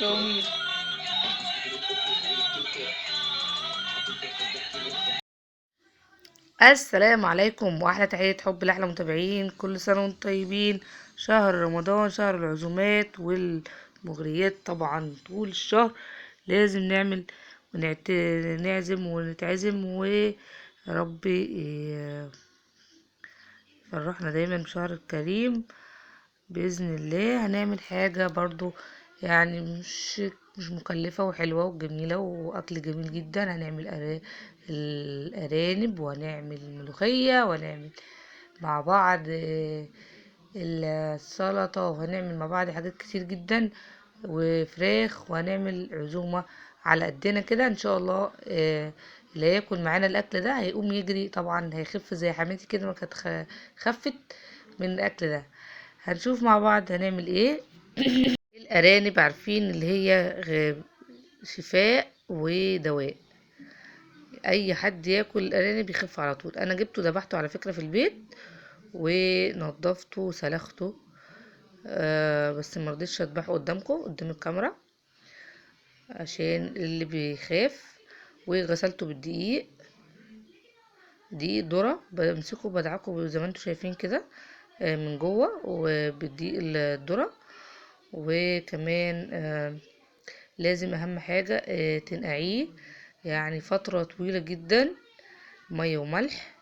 جميل. السلام عليكم واحلى تحية حب لاحلى متابعين، كل سنة وانتم طيبين. شهر رمضان شهر العزومات والمغريات، طبعا طول الشهر لازم نعمل نعزم ونتعزم، وربي يفرحنا دايما بشهر الكريم بإذن الله. هنعمل حاجة برضو يعني مش مكلفة وحلوة وجميلة وأكل جميل جدا. هنعمل الأرانب، وهنعمل ملوخية، وهنعمل مع بعض السلطة، وهنعمل مع بعض حاجات كتير جدا وفراخ، وهنعمل عزومة على قدنا كده ان شاء الله. اللي هياكل معانا الاكل ده هيقوم يجري، طبعا هيخف زي حماتي كده ما كانت خفت من الاكل ده. هنشوف مع بعض هنعمل ايه. الارانب عارفين اللي هي شفاء ودواء، اي حد ياكل الارانب يخف على طول. انا جبته ذبحته على فكرة في البيت ونضفته وسلخته، بس مرضتش اذبحه قدامكم قدام الكاميرا عشان اللي بيخاف. وغسلته بالدقيق، دقيق ذرة، بمسكه بدعكه زي ما انتوا شايفين كده من جوه، وبالدقيق الذرة. وكمان لازم اهم حاجة تنقعيه يعني فترة طويلة جدا، مية وملح.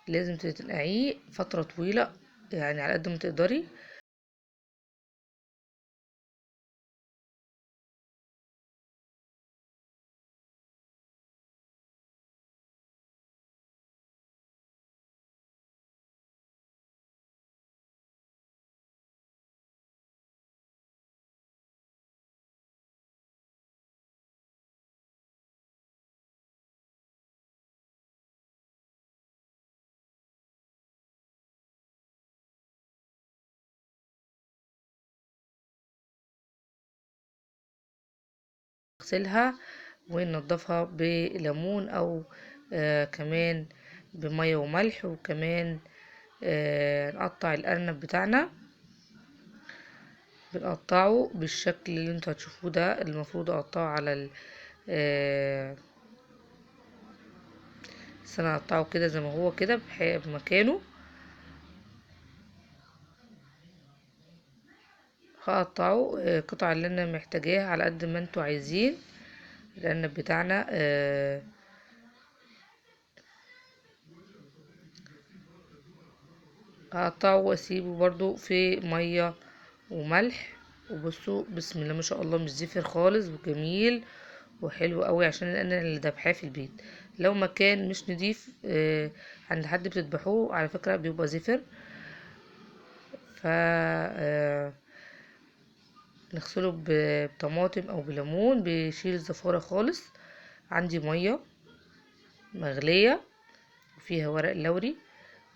لازم تنقعيه فترة طويلة يعني على قد ما تقدري. نغسلها وننضفها بليمون او كمان بمية وملح. وكمان نقطع الارنب بتاعنا، بنقطعه بالشكل اللي انتوا هتشوفوه ده. المفروض اقطعه على بس انا اقطعه كده زي ما هو كده بمكانه. هقطعه القطع اللي انا محتاجاها على قد ما انتوا عايزين. الارنب بتاعنا هقطعه واسيبه برضو في مية وملح. وبصوا بسم الله ما شاء الله، مش زفر خالص وجميل وحلو قوي، عشان انا اللي دبحاه في البيت. لو مكان مش نضيف عند حد بتذبحوه على فكرة بيبقى زفر. ف نغسله بطماطم او بليمون بيشيل الزفارة خالص. عندي مية مغلية وفيها ورق لوري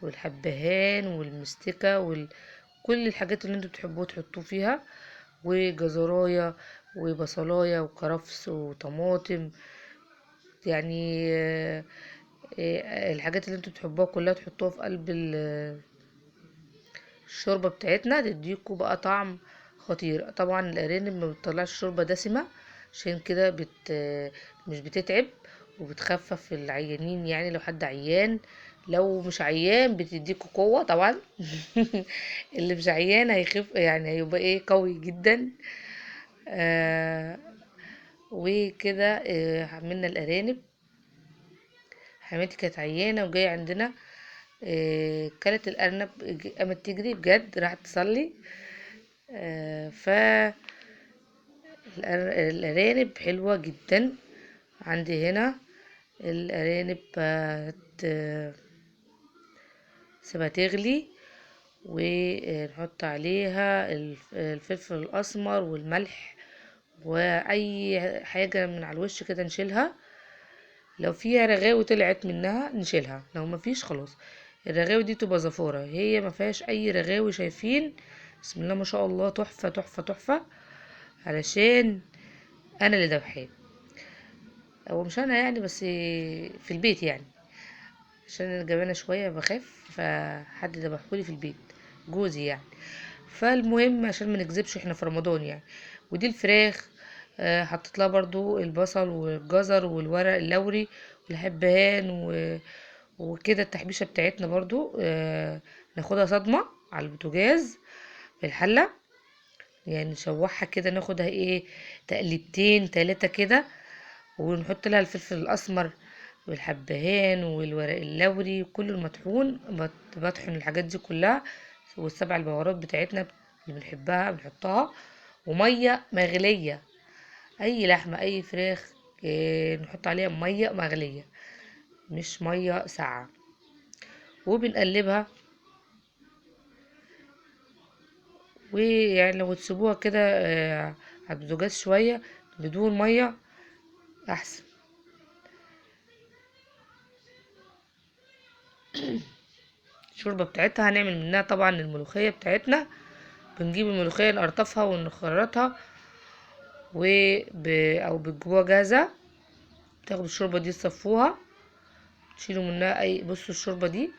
والحبهان والمستكة كل الحاجات اللي انتوا بتحبوه تحطوه فيها، وجزراية وبصلاية وكرفس وطماطم. يعني الحاجات اللي انتوا بتحبوها كلها تحطوها في قلب الشوربة بتاعتنا، تديكوا بقى طعم خطير. طبعا الارانب ما بتطلعش شوربة دسمة، عشان كده مش بتتعب وبتخفف العيانين. يعني لو حد عيان، لو مش عيان بتديكوا قوة طبعا. اللي مش عيان هيخف يعني هيبقى ايه قوي جدا. آه وكده عملنا الارانب. حماتي كانت عيانة وجاية عندنا، كلت الارنب قامت تجري بجد راحت تصلي. ف الارانب حلوة جدا. عندي هنا الارانب سيبها تغلي، ونحط عليها الفلفل الاسمر والملح، واي حاجة من على الوش كده نشيلها. لو فيها رغاوي طلعت منها نشيلها، لو مفيش خلاص. الرغاوي دي تبقى زفارة، هي ما فيهاش اي رغاوي. شايفين بسم الله ما شاء الله، تحفة تحفة تحفة. علشان انا اللي ذبحاه، هو مش انا يعني، بس في البيت يعني. عشان انا جبانه شويه بخاف، فحد ذبحهولي في البيت، جوزي يعني. فالمهم عشان ما نكذبش احنا في رمضان يعني. ودي الفراخ، حطيت لها برضو البصل والجزر والورق اللوري والحبهان وكده التحبيشه بتاعتنا برضو. ناخدها صدمه على البوتاجاز في الحله، يعني نشوحها كده، ناخدها ايه، تقليبتين تلاتة كده، ونحط لها الفلفل الاسمر والحبهان والورق اللوري وكل المطحون. بطحن الحاجات دي كلها، والسبع البهارات بتاعتنا اللي بنحبها بنحطها، وميه مغليه. اي لحمه اي فراخ نحط عليها ميه مغليه، مش ميه ساقعه، وبنقلبها. ويعني لو تسيبوها كده على البوتاجاز شويه بدون ميه احسن. الشوربه بتاعتها هنعمل منها طبعا الملوخيه بتاعتنا. بنجيب الملوخيه نقرطفها ونخرطها او بتجيبوها جاهزه. تاخدوا الشوربه دي تصفوها، تشيلوا منها اي، بصوا الشوربه دي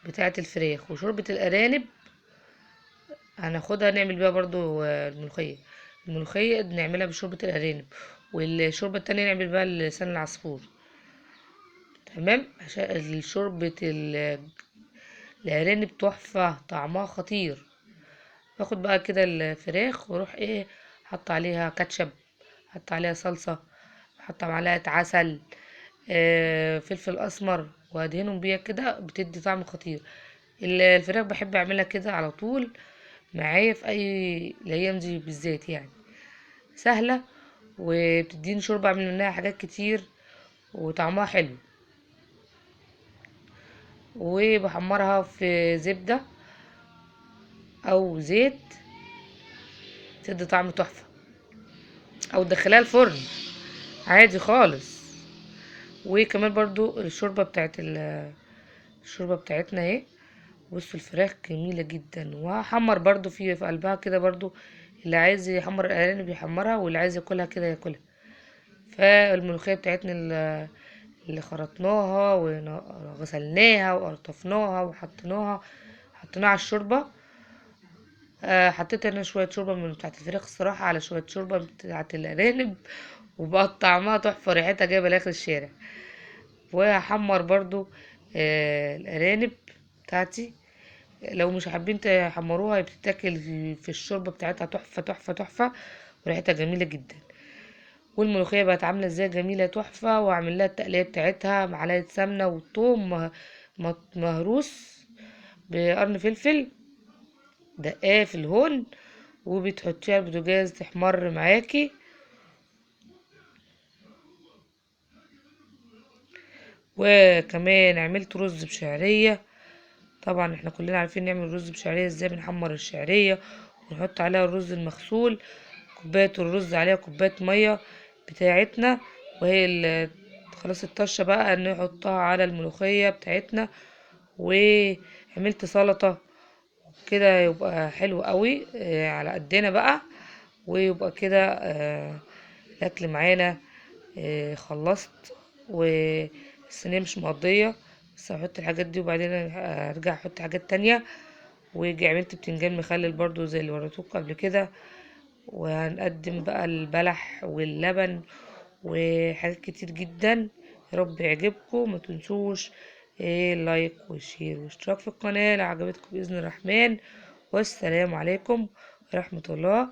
بتاعه الفراخ. وشوربه الارانب هناخدها نعمل بيها برضو الملوخيه نعملها بشوربه الارانب، والشوربه التانية نعمل بيها لسان العصفور. تمام. عشان شوربه الارانب تحفه، طعمها خطير. باخد بقى كده الفراخ واروح ايه، حط عليها كاتشب، حط عليها صلصه، حط معلقه عسل، فلفل اسمر، وادهنهم بيها كده، بتدي طعم خطير. الفراخ بحب اعملها كده على طول معايا في اي الايام دي بالذات يعني، سهله وبتديني شوربه اعمل منها حاجات كتير وطعمها حلو. وبحمرها في زبده او زيت، تدي طعم تحفه، او تدخلها الفرن عادي خالص. وكمان برضو الشوربه بتاعتنا اهي. بصوا الفراخ جميلة جدا، وهحمر برضو في قلبها كده برضو، اللي عايز يحمر الأرانب يحمرها، واللي عايز ياكلها كده ياكلها. فالملوخية بتاعتنا اللي خرطناها وغسلناها وقرطفناها وحطيناها، حطيناها على الشوربة. حطيت انا شوية شوربة من بتاعت الفراخ الصراحة على شوية شوربة بتاعت الأرانب، وبقى طعمها تحفة، ريحتها جايبة لآخر الشارع. وهحمر برضو الأرانب بتاعتي. لو مش حابين تحمروها، بتتاكل في الشوربه بتاعتها تحفه تحفه تحفه، وريحتها جميله جدا. والملوخيه بقت عامله ازاي، جميله تحفه. واعمل لها التقليه بتاعتها، معلقه سمنه وثوم مهروس بقرن فلفل دقاه في الهون، وبتحطيها على البوتاجاز تحمر معاكي. وكمان عملت رز بشعريه. طبعا احنا كلنا عارفين نعمل رز بشعريه ازاي. بنحمر الشعريه ونحط عليها الرز المغسول، كوباية الرز عليها كوباية مية بتاعتنا، وهي خلاص الطشة بقى نحطها على الملوخية بتاعتنا. وعملت سلطة كده يبقى حلو قوي على قدنا بقى. ويبقى كده الاكل معانا. خلصت، والصينية مش مقضية، بس هحط الحاجات دي وبعدين ارجع احط حاجات تانية. عملت بتنجان مخلل برضو زي اللي وريتوك قبل كده. وهنقدم بقى البلح واللبن وحاجات كتير جدا. يا رب يعجبكم. ما تنسوش لايك وشير واشتراك في القناة لو عجبتكم بإذن الرحمن. والسلام عليكم ورحمة الله